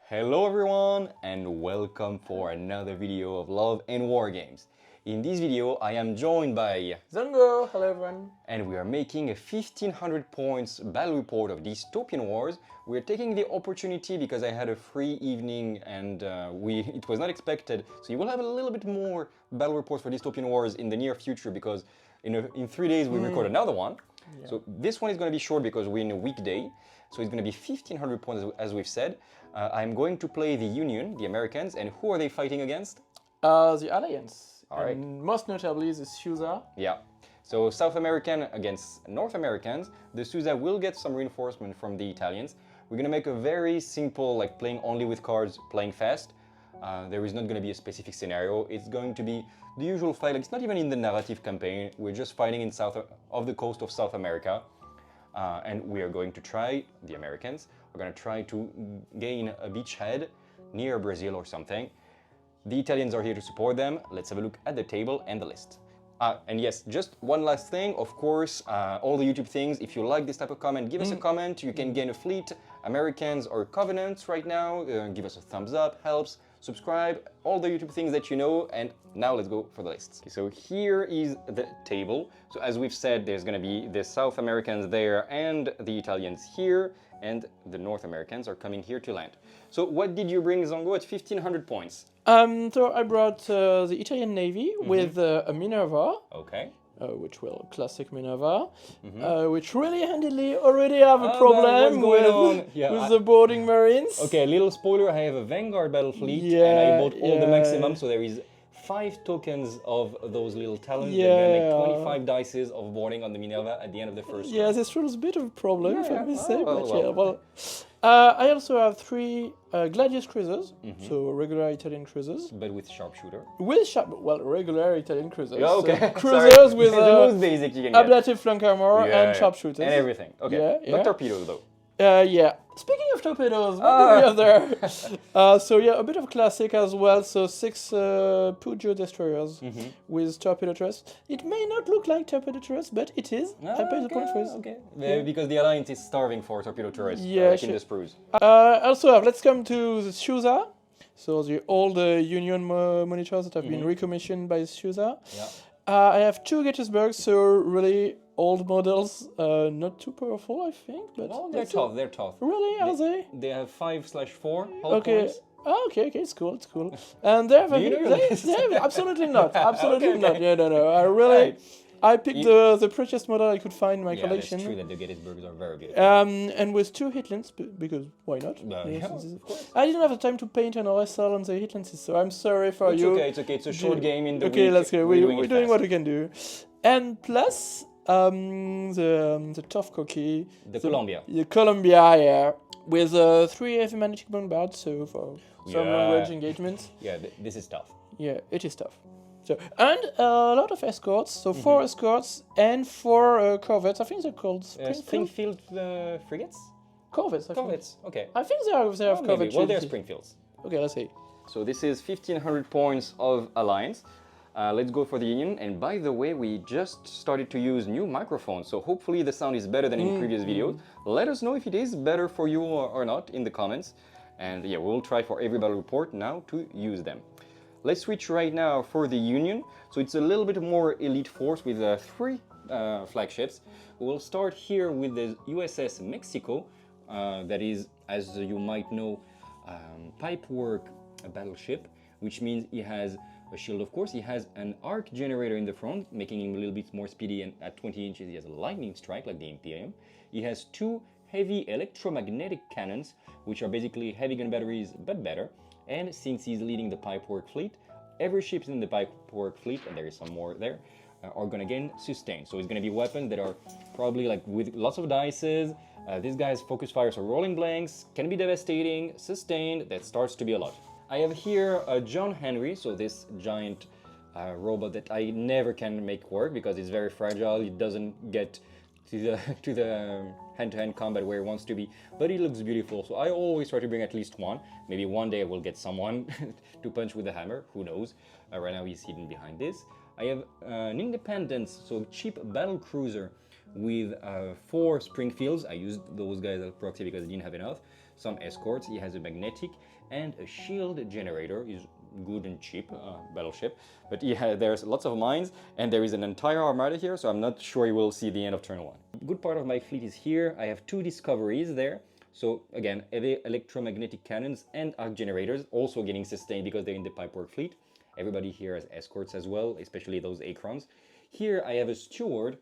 Hello everyone and welcome for another video of Love and Wargames. In this video I am joined by Zongo, hello everyone. And we are making a 1500 points battle report of Dystopian Wars. We're taking the opportunity because I had a free evening and it was not expected. So you will have a little bit more battle reports for Dystopian Wars in the near future because in 3 days we record another one. Yeah. So this one is going to be short because we're in a weekday. So it's going to be 1500 points as we've said. I'm going to play the Union, the Americans, and who are they fighting against? The Alliance. All right. And most notably the SUSA. Yeah. So South American against North Americans. The SUSA will get some reinforcement from the Italians. We're going to make a very simple, like playing only with cards, playing fast. There is not going to be a specific scenario. It's going to be the usual fight. Like, it's not even in the narrative campaign. We're just fighting in off the coast of South America. And we are going to try, the Americans, are going to try to gain a beachhead near Brazil or something. The Italians are here to support them. Let's have a look at the table and the list. And yes, just one last thing, of course, all the YouTube things, if you like this type of comment, give us a comment. You can gain a fleet, Americans or Covenants right now. Give us a thumbs up, helps. Subscribe, all the YouTube things that you know, and now let's go for the lists. Okay, so here is the table. So as we've said, there's going to be the South Americans there and the Italians here, and the North Americans are coming here to land. So what did you bring, Zongo, at 1500 points? So I brought the Italian Navy with a Minerva. Okay. Which will classic Minerva, which really handily already have a problem with the boarding marines. Okay, little spoiler, I have a Vanguard battle fleet and I bought all the maximum, so there is 5 tokens of those little talents. They're gonna make 25 dices of boarding on the Minerva at the end of the first round. Yeah, this was a bit of a problem, if I may say, but I also have 3 Gladius cruisers, so regular Italian cruisers. But with sharpshooter. Regular Italian cruisers. Yeah, okay. So cruisers with the most basic you can get. ablative flank armor and sharpshooters. And everything. Okay. Not torpedoes though. Yeah. Speaking of torpedoes, what do we have there? So yeah, a bit of classic as well. So 6 Pujo destroyers with torpedo turrets. It may not look like torpedo turrets, but it is. I pay the point for it. Okay. Because the Alliance is starving for torpedo turrets. Yeah, like in the sprues. Also, let's come to the SUSA. So the old Union monitors that have been recommissioned by SUSA. Yeah. I have 2 Gettysburgs, so really old models, not too powerful, I think. But well, they're tough. They're tough. Really? Are they? They have 5/4 hull points. Oh, okay, it's cool. And they have absolutely not. Absolutely not. Yeah, no. I picked the prettiest model I could find in my collection. Yeah, that's true that the Gettysburgs are very beautiful. And with 2 Hitlands, because why not? I didn't have the time to paint an OSL on the Hitlands, so I'm sorry for you. It's okay. It's a short game in the week. Okay, let's go. We're doing what we can do. And plus, the tough cookie. The Columbia. The Columbia, yeah. With 3 heavy magnetic bombards, so for some long-range engagements. Yeah, this is tough. Yeah, it is tough. So, and a lot of escorts, so 4 escorts and 4 corvettes. I think they're called Springfield frigates? Corvettes, okay. I think they have corvettes. Well, they're Springfields. Okay, let's see. So this is 1500 points of Alliance. Let's go for the Union. And by the way, we just started to use new microphones, so hopefully the sound is better than in previous videos. Let us know if it is better for you or not in the comments. And yeah, we'll try for every battle report now to use them. Let's switch right now for the Union. So it's a little bit more elite force with 3 flagships. We'll start here with the USS Mexico. That is, as you might know, pipework battleship, which means he has a shield, of course. He has an arc generator in the front, making him a little bit more speedy, and at 20 inches he has a lightning strike like the Imperium. He has 2 heavy electromagnetic cannons, which are basically heavy gun batteries but better. And since he's leading the pipework fleet, every ship in the pipework fleet, and there is some more there, are gonna gain sustain. So it's gonna be weapons that are probably like with lots of dices. This guy's focus fire, so rolling blanks, can be devastating, sustained, that starts to be a lot. I have here a John Henry, so this giant robot that I never can make work because it's very fragile. It doesn't get to the hand-to-hand combat where it wants to be, but it looks beautiful. So I always try to bring at least one. Maybe one day I will get someone to punch with a hammer. Who knows? Right now he's hidden behind this. I have an Independence, so cheap battle cruiser with 4 Springfields. I used those guys as proxy because I didn't have enough. Some escorts. He has a magnetic and a shield generator. He's good and cheap battleship, but there's lots of mines, and there is an entire armada here, so I'm not sure you will see the end of turn 1. Good part of my fleet is here. I have 2 discoveries there. So again, electromagnetic cannons and arc generators also getting sustained because they're in the pipework fleet. Everybody here has escorts as well, especially those Acrons. Here I have a steward,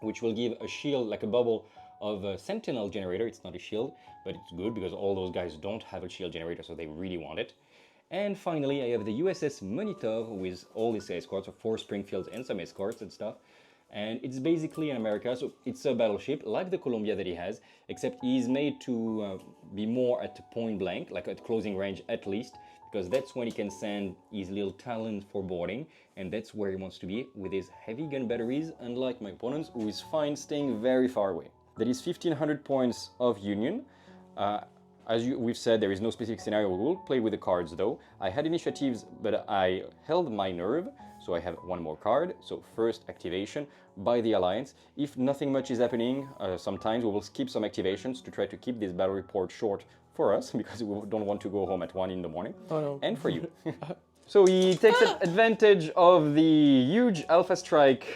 which will give a shield, like a bubble of a sentinel generator. It's not a shield, but it's good because all those guys don't have a shield generator, so they really want it. And finally, I have the USS Monitor with all these escorts, 4 Springfields and some escorts and stuff. And it's basically in America, so it's a battleship like the Columbia that he has, except he's made to be more at point blank, like at closing range at least, because that's when he can send his little talent for boarding, and that's where he wants to be with his heavy gun batteries, unlike my opponents, who is fine staying very far away. That is 1500 points of Union. As we've said, there is no specific scenario. We will play with the cards though. I had initiatives, but I held my nerve, so I have 1 more card. So first activation by the Alliance. If nothing much is happening, sometimes we will skip some activations to try to keep this battle report short for us, because we don't want to go home at 1 in the morning. Oh no. And for you. So he takes advantage of the huge alpha strike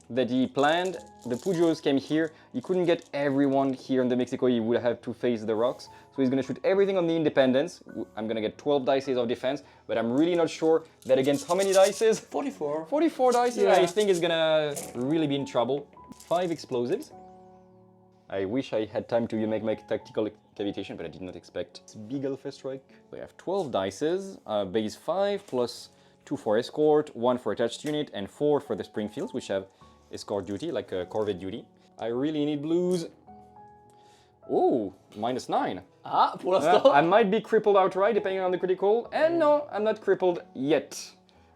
that he planned. The Pujos came here. He couldn't get everyone here in the Mexico. He would have to face the rocks. So he's going to shoot everything on the Independence. I'm going to get 12 dices of defense, but I'm really not sure that against how many dices? 44. 44 dices. Yeah. I think he's going to really be in trouble. 5 explosives. I wish I had time to make my tactical cavitation, but I did not expect this big alpha strike. We have 12 dices, base 5 plus 2 for escort, 1 for attached unit, and 4 for the Springfields, which have escort duty, like a corvette duty. I really need blues. Oh, -9. Ah, pour l'instant. I might be crippled outright, depending on the critical. And no, I'm not crippled yet.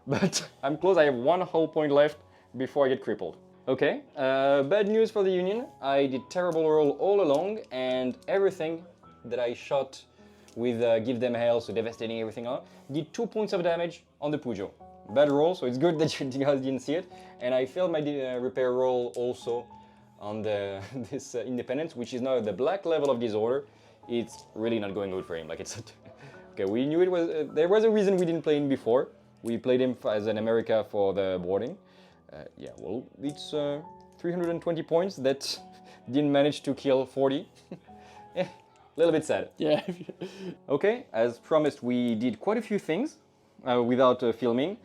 But I'm close. I have 1 whole point left before I get crippled. Okay, bad news for the Union. I did terrible roll all along, and everything that I shot with Give Them Hell, so devastating everything on, did 2 points of damage on the Pujo. Bad roll, so it's good that you guys didn't see it. And I failed my repair roll also on this Independence, which is now at the black level of disorder. It's really not going good for him. Like it's okay. We knew it was. There was a reason we didn't play him before. We played him as an America for the boarding. Yeah, well, it's 320 points that didn't manage to kill 40. A little bit sad. Yeah. Okay, as promised, we did quite a few things without filming.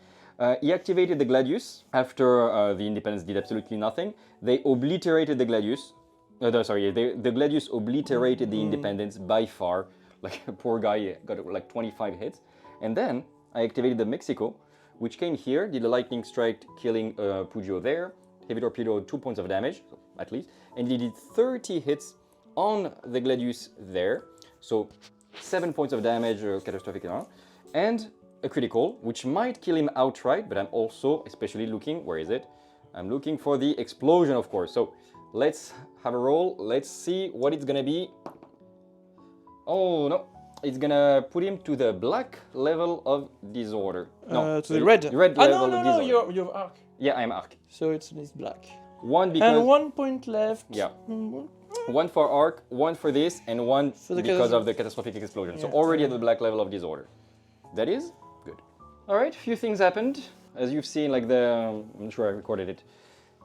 He activated the Gladius after the Independence did absolutely nothing. They obliterated the Gladius. The Gladius obliterated the Independence by far. Like, a poor guy got like 25 hits. And then I activated the Mexico, which came here, did a lightning strike, killing Pujo there. Heavy torpedo, 2 points of damage, at least. And he did 30 hits on the Gladius there. So 7 points of damage, catastrophic, and a critical, which might kill him outright, but I'm also especially looking, where is it? I'm looking for the explosion, of course. So let's have a roll. Let's see what it's gonna be. Oh, no. It's gonna put him to the black level of disorder. No, to the red. Red level of disorder. No, you're arc. Yeah, I'm arc. So it's black. 1 because... And 1 point left. Yeah. 1 for arc, 1 for this, and 1 because of the catastrophic explosion. Yeah. So already at the black level of disorder. That is good. All right, a few things happened. As you've seen, like I'm sure I recorded it.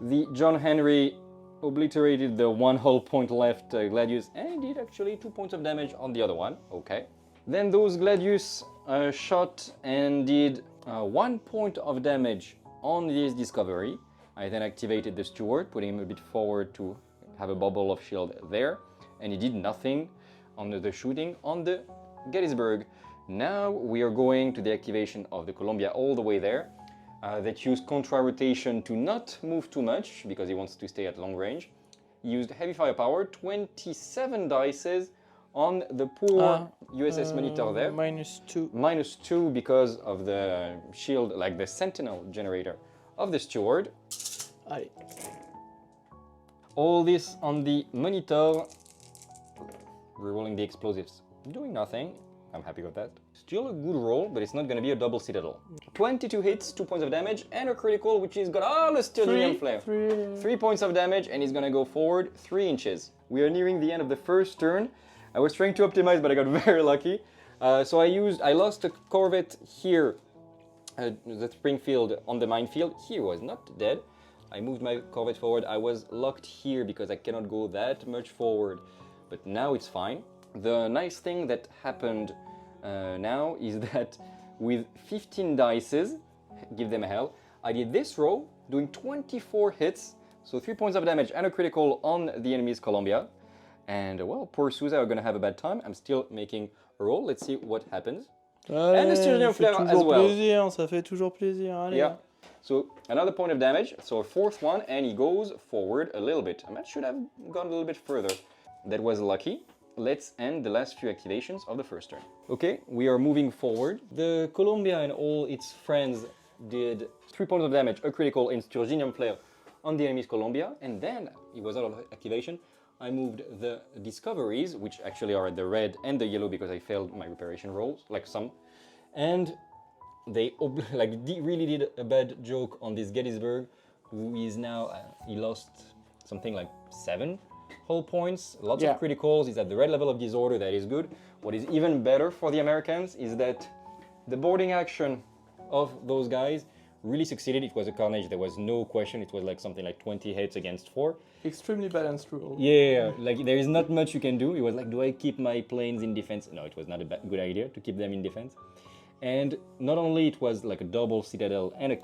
The John Henry obliterated the 1 whole point left Gladius, and did actually 2 points of damage on the other one. Okay. Then those Gladius shot and did 1 point of damage on this Discovery. I then activated the Steward, putting him a bit forward to have a bubble of shield there, and he did nothing on the shooting on the Gettysburg. Now we are going to the activation of the Columbia all the way there. That used contra-rotation to not move too much, because he wants to stay at long range. He used heavy firepower, 27 dices on the poor USS Monitor there. -2. -2 because of the shield, like the Sentinel generator of the Steward. Aye. All this on the Monitor. Rerolling the explosives, doing nothing. I'm happy with that. Still a good roll, but it's not gonna be a double citadel. 22 hits, 2 points of damage, and a critical, which is got all the Sturgeon Flare. 3 points of damage, and he's gonna go forward 3 inches. We are nearing the end of the first turn. I was trying to optimize, but I got very lucky. So I lost a Corvette here, the Springfield on the minefield. He was not dead. I moved my Corvette forward. I was locked here because I cannot go that much forward, but now it's fine. The nice thing that happened now is that with 15 dices, give them a hell, I did this roll, doing 24 hits, so 3 points of damage and a critical on the enemy's Columbia. And well, poor SUSA are gonna have a bad time. I'm still making a roll. Let's see what happens. And the Sturgeon Flare as well. Plaisir, ça fait toujours plaisir. Allez. Yeah. So another point of damage, so a 4th one, and he goes forward a little bit. I should have gone a little bit further. That was lucky. Let's end the last few activations of the first turn. Okay, we are moving forward. The Columbia and all its friends did 3 points of damage, a critical in Sturgeon Flare on the enemy's Columbia, and then it was out of activation. I moved the discoveries, which actually are the red and the yellow because I failed my reparation rolls, like some. And they really did a bad joke on this Gettysburg, who is now, he lost something like 7 whole points, lots of criticals, he's at the red level of disorder, that is good. What is even better for the Americans is that the boarding action of those guys really succeeded. It was a carnage, there was no question, it was like something like 20 hits against 4. Extremely balanced rule. Yeah, like there is not much you can do. It was like, do I keep my planes in defense? No, it was not a good idea to keep them in defense. And not only it was like a double citadel and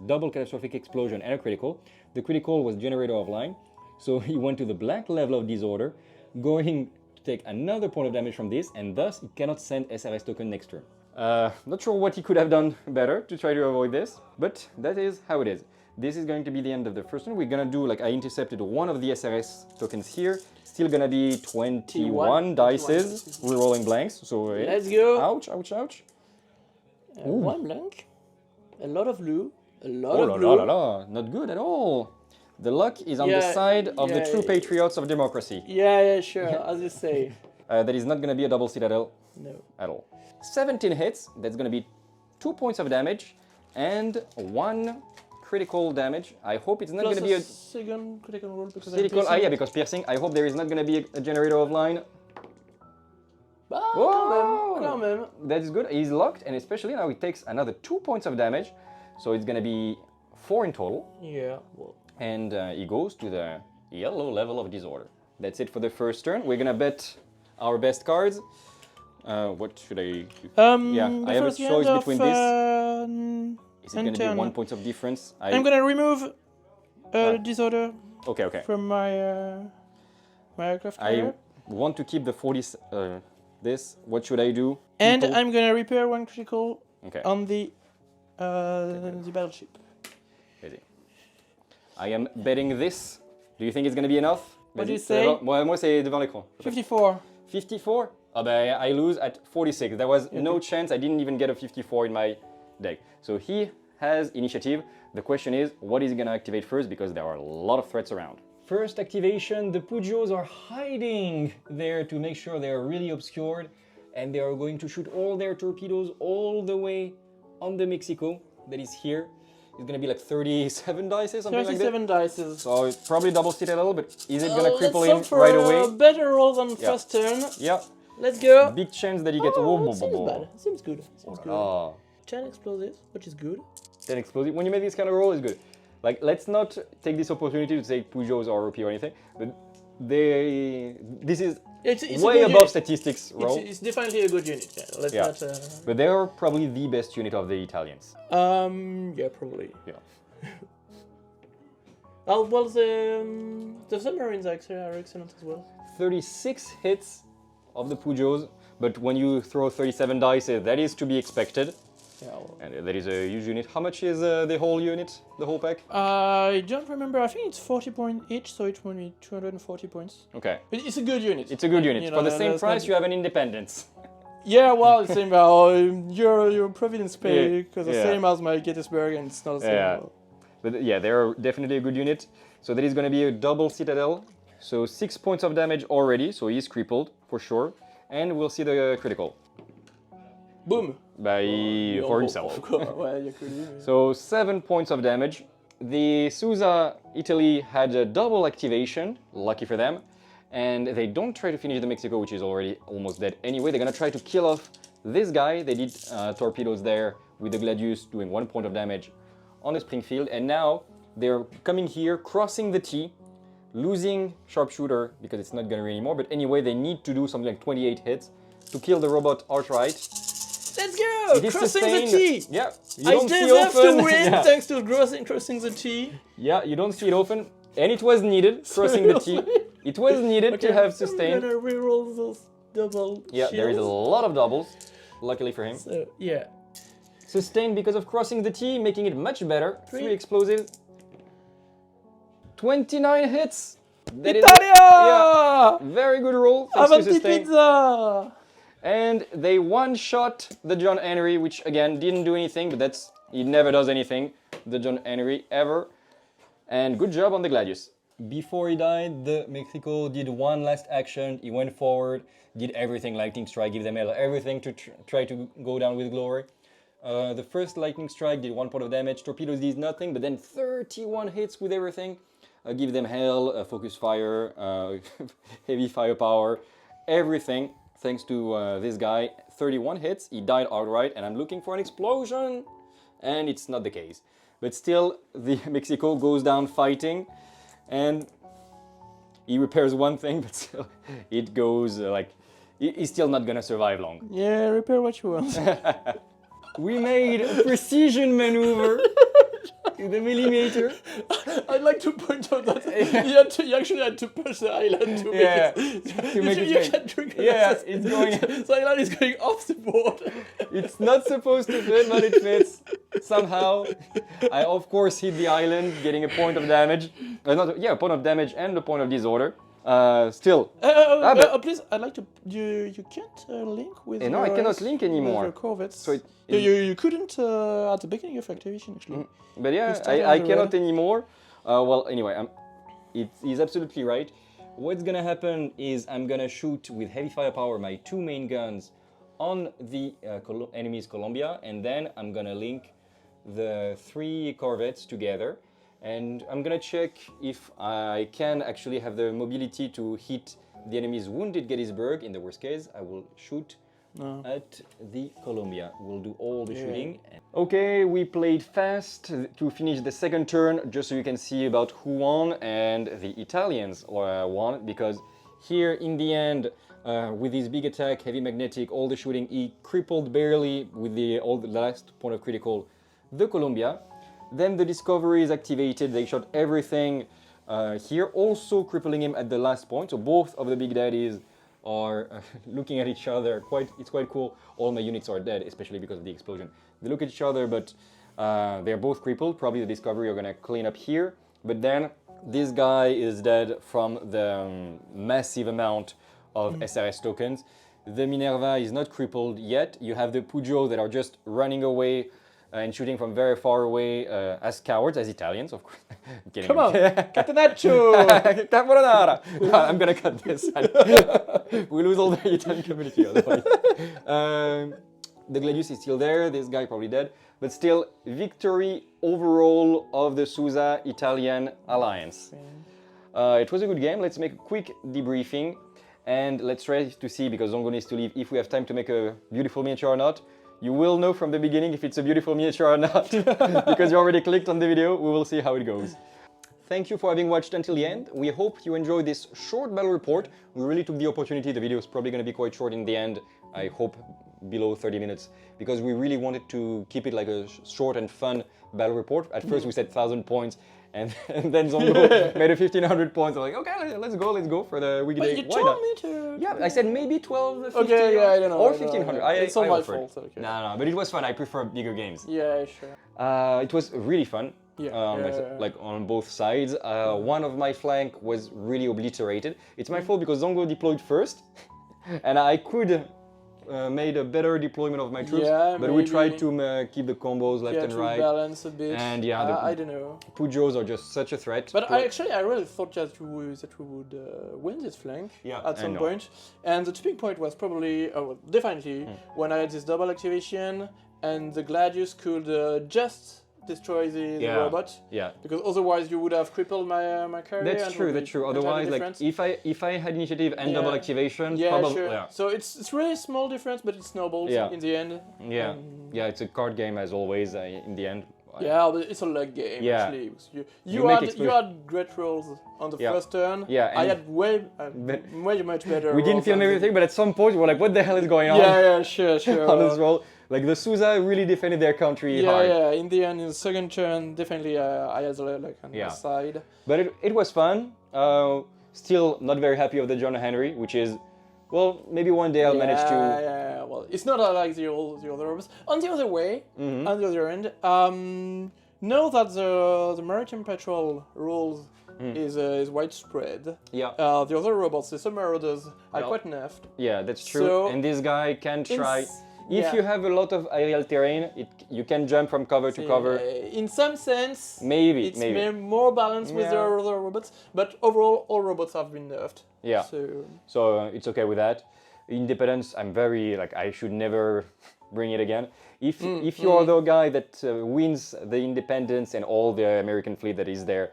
double catastrophic explosion and a critical. The critical was generator of line, so he went to the black level of disorder, going to take another point of damage from this, and thus he cannot send SRS token next turn. Not sure what he could have done better to try to avoid this, but that is how it is. This is going to be the end of the first one. We're gonna do, like, I intercepted one of the SRS tokens here. Still gonna be 21 dices. We're rolling blanks, so let's go. Ouch, ouch, ouch. One blank, a lot of blue, a lot of blue. Not good at all. The luck is on the side of the true patriots of democracy. Yeah, sure, as you say. That is not gonna be a double citadel at all. 17 hits, that's gonna be 2 points of damage and 1 critical damage. I hope it's not going to be a second critical roll because because piercing. I hope there is not going to be a generator of line. Quand même. That is good. He's locked, and especially now he takes another 2 points of damage, so it's going to be 4 in total. Yeah. Well. And he goes to the yellow level of disorder. That's it for the first turn. We're going to bet our best cards. What should I do? I have a choice between this. Is it going to be 1 point of difference? I'm going to remove disorder from my my aircraft carrier. I want to keep the 40. This. What should I do? And I'm going to repair 1 critical on the battleship. Easy. I am betting this. Do you think it's going to be enough? What do you say? Moi, c'est devant l'écran. 54. 54? Oh, but I lose at 46. There was no chance. I didn't even get a 54 in my deck. So he has initiative. The question is, what is he going to activate first? Because there are a lot of threats around. First activation, the Pujos are hiding there to make sure they are really obscured. And they are going to shoot all their torpedoes all the way on the Mexico that is here. It's going to be like 37 dice, something like that. 37 dice. So it's probably double citadel, but is it going to cripple him right away? Better roll than first turn. Yeah. Let's go. Big chance that he gets... Seems bad. Seems good. Seems good. 10 explosives, which is good. 10 explosives. When you make this kind of roll, it's good. Like, let's not take this opportunity to say Pujos are OP or anything, but this is it's way above statistics roll. It's definitely a good unit. Yeah, let's not. But they are probably the best unit of the Italians. Yeah, probably. Yeah. Well, the submarines are excellent as well. 36 hits of the Pujos, but when you throw 37 dice, that is to be expected. Yeah, well. And that is a huge unit. How much is the whole unit, the whole pack? I don't remember. I think it's 40 points each, so it will be 240 points. Okay. But it's a good unit. It's a good unit. For the same price, you have an independence. Yeah, well, it's the same. Your Providence pay because the same as my Gettysburg, and it's not the same. Yeah. But yeah, they're definitely a good unit. So that is going to be a double citadel. So 6 points of damage already. So he's crippled for sure. and we'll see the critical. Boom. For himself. Ouais, y a que lui, mais... So 7 points of damage. The SUSA Italy had a double activation, lucky for them, and they don't try to finish the Mexico, which is already almost dead anyway. They're gonna try to kill off this guy. They did torpedoes there with the Gladius doing 1 point of damage on the Springfield, and now they're coming here, crossing the T, losing sharpshooter because it's not gonna be anymore, but anyway, they need to do something like 28 hits to kill the robot outright. Let's go! Crossing the T! Yeah. I deserve to win thanks to crossing the T. Yeah, you don't see it often. And it was needed, crossing the T. It was needed to have sustained. I'm gonna reroll those double Yeah, there is a lot of doubles, luckily for him. So, yeah. Sustained because of crossing the T, making it much better. 3 explosives. 29 hits! That Italia! Yeah, very good roll. Thanks to Avanti sustain. pizza! And they one-shot the John Henry, which again didn't do anything, but he never does anything, the John Henry, ever. And good job on the Gladius. Before he died, the Mexico did one last action. He went forward, did everything, lightning strike, give them everything to try to go down with glory. The first lightning strike did 1 point of damage, torpedoes did nothing, but then 31 hits with everything. Give them hell, focus fire, heavy firepower, everything. Thanks to this guy, 31 hits, he died outright, and I'm looking for an explosion, and it's not the case. But still, the Mexico goes down fighting, and he repairs one thing, but still, it goes he's still not gonna survive long. Yeah, repair what you want. We made a precision maneuver. The millimeter. I'd like to point out that you actually had to push the island to make it. You can't drink it. Yeah, it's going. The island is going off the board. It's not supposed to fit, but it fits somehow. I of course hit the island, getting a point of damage. A point of damage and a point of disorder. Still. Please, I'd like to. You can't link with. No, I cannot link anymore. With your corvettes. So you couldn't at the beginning of activation actually. But yeah, I cannot anymore. Well, anyway, he's absolutely right. What's gonna happen is I'm gonna shoot with heavy firepower my 2 main guns on the enemy's Columbia, and then I'm gonna link the 3 corvettes together, and I'm gonna check if I can actually have the mobility to hit the enemy's wounded Gettysburg. In the worst case, I will shoot at the Columbia. We'll do all the shooting. Okay, we played fast to finish the second turn, just so you can see about who won, and the Italians won, because here in the end, with his big attack, heavy magnetic, all the shooting, he crippled barely with the last point of critical, the Columbia. Then the Discovery is activated, they shot everything here, also crippling him at the last point, so both of the big daddies are looking at each other. It's quite cool. All my units are dead, especially because of the explosion. They look at each other, but they're both crippled. Probably the Discovery are gonna clean up here. But then this guy is dead from the massive amount of SRS tokens. The Minerva is not crippled yet. You have the Pujo that are just running away and shooting from very far away as cowards, as Italians, of course. Come on, Catenaccio! Caporanara! I'm gonna cut this. We lose all the Italian community otherwise. The Gladius is still there, this guy probably dead, but still, victory overall of the SUSA Italian Alliance. It was a good game. Let's make a quick debriefing, and let's try to see, because Zongo needs to leave, if we have time to make a beautiful miniature or not. You will know from the beginning if it's a beautiful miniature or not, because you already clicked on the video. We will see how it goes. Thank you for having watched until the end. We hope you enjoyed this short battle report. We really took the opportunity. The video is probably going to be quite short in the end. I hope below 30 minutes, because we really wanted to keep it like a short and fun battle report. At first we said 1,000 points, and then Zongo made a 1,500 points. I'm like, okay, let's go for the weekday. But you told me to... Yeah, I said maybe 12, 15, okay, yeah, I don't know, or 1,500. It's all my fault. Okay. No, but it was fun. I prefer bigger games. Yeah, sure. It was really fun. Like on both sides. One of my flank was really obliterated. It's my fault because Zongo deployed first, and I could made a better deployment of my troops, Yeah, but we maybe. tried to keep the combos left and to right. balance a bit. And yeah, I don't know. Pujos are just such a threat. But I really thought that we would win this flank at some point. And the tipping point was probably, definitely, when I had this double activation and the Gladius could just destroy the robot. Yeah. Because otherwise you would have crippled my carrier. That's true. Otherwise, like if I had initiative and double activation, probably. Sure. Yeah. So it's really a small difference, but it snowballs in the end. Yeah. Yeah, it's a card game as always. In the end. Yeah, but it's a luck game actually. You had great rolls on the first turn. Yeah, I had way much better. We didn't film everything, but at some point we were like, "What the hell is going on?" Yeah, sure. On this roll, like the SUSA really defended their country hard. Yeah. In the end, in the second turn, definitely I had like on the side. But it was fun. Still not very happy of the John Henry, which is, well, maybe one day I'll manage to. Yeah. Well, it's not like the other robots. On the other way, on the other end, know that the maritime patrol rules is widespread. Yeah. The other robots, the submarauders, are quite nerfed. Yeah, that's true. So and this guy can try. If you have a lot of aerial terrain, you can jump from cover to cover. In some sense, maybe more balanced with the other robots, but overall, all robots have been nerfed. Yeah. So it's okay with that. Independence, I'm very I should never bring it again. If you are the guy that wins the independence and all the American fleet that is there,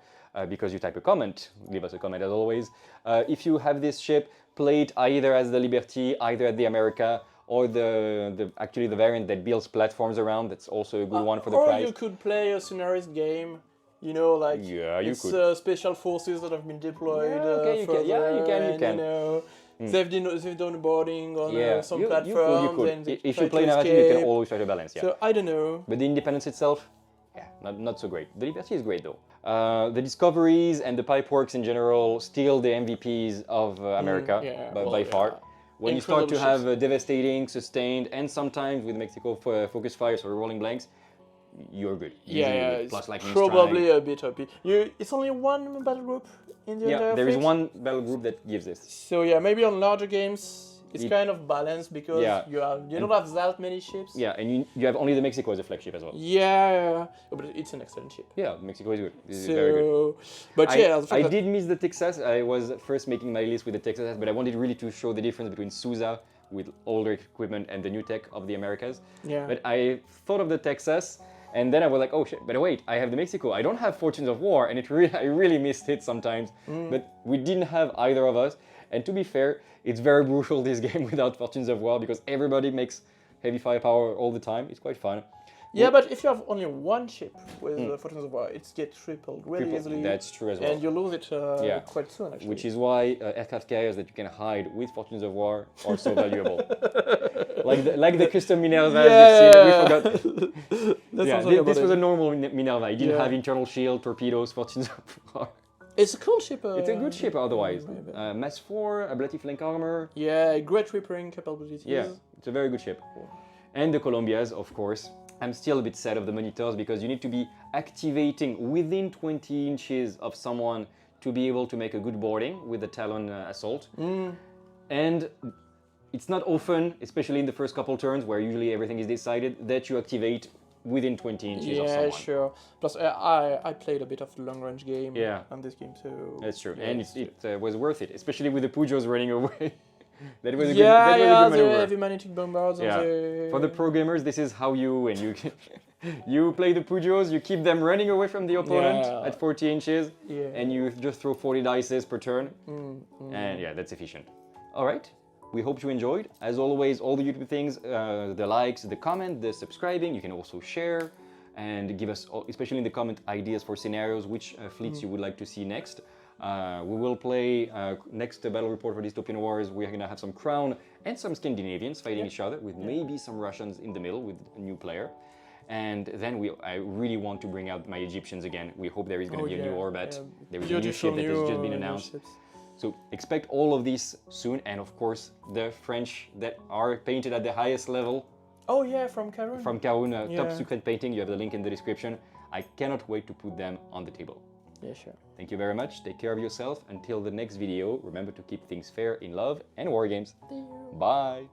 because you type a comment, leave us a comment as always. If you have this ship, play it either as the Liberty, either as the America, or actually the variant that builds platforms around. That's also a good one for the prize. Or you could play a scenarist game. You know, like you could. Special forces that have been deployed. You can. You know, they've done boarding on some platforms. You could. If you play narrative, you can always try to balance. Yeah. So I don't know. But the independence itself, not so great. The Liberty is great though. The discoveries and the pipeworks in general, still the MVPs of America by far. When you start to have devastating, sustained, and sometimes with Mexico focus fires or rolling blanks, you're good. It's plus probably a bit OP. It's only one battle group in the entire there is fleet? one battle group that gives this. So maybe on larger games it's kind of balanced because you don't have that many ships. Yeah, and you have only the Mexico as a flagship as well. Yeah, but it's an excellent ship. Yeah, Mexico is good. This is very good. But I did miss the Texas. I was first making my list with the Texas, but I wanted really to show the difference between SUSA with older equipment and the new tech of the Americas. Yeah. But I thought of the Texas, and then I was like, oh shit, but wait, I have the Mexico. I don't have Fortunes of War, and I really missed it sometimes. But we didn't have either of us. And to be fair, it's very brutal this game without Fortunes of War because everybody makes heavy firepower all the time. It's quite fun. Yeah, but if you have only one ship with Fortunes of War, it gets tripled really easily. That's true as well. And you lose it quite soon, actually. Which is why aircraft carriers that you can hide with Fortunes of War are so valuable. like the custom Minerva you've seen, we forgot. This was a normal Minerva. It didn't have internal shield, torpedoes, Fortunes of War. It's a cool ship. It's a good ship otherwise. Mass 4, ability flank armor. Yeah, great repairing capabilities. Yeah, it's a very good ship. And the Columbias, of course. I'm still a bit sad of the monitors because you need to be activating within 20 inches of someone to be able to make a good boarding with the Talon assault. And it's not often, especially in the first couple turns where usually everything is decided, that you activate within 20 inches of someone. Yeah, sure. Plus, I played a bit of the long-range game on this game too. That's true. And it was worth it, especially with the Pujos running away. That was a good maneuver. The heavy magnetic bombards. For the pro gamers, this is how you you play the Pujos, you keep them running away from the opponent at 40 inches, and you just throw 40 dice per turn. And that's efficient. All right. We hope you enjoyed. As always, all the YouTube things, the likes, the comment, the subscribing, you can also share and give us, especially in the comment, ideas for scenarios, which fleets you would like to see next. We will play next battle report for Dystopian Wars. We're going to have some Crown and some Scandinavians fighting each other with maybe some Russians in the middle with a new player. And then I really want to bring out my Egyptians again. We hope there is going to be a new orbit. There is a new ship that has just been announced. So expect all of this soon, and of course the French that are painted at the highest level. Oh yeah, from Karun. From Karun, top secret painting. You have the link in the description. I cannot wait to put them on the table. Yeah, sure. Thank you very much. Take care of yourself. Until the next video, remember to keep things fair in love and war games. Bye.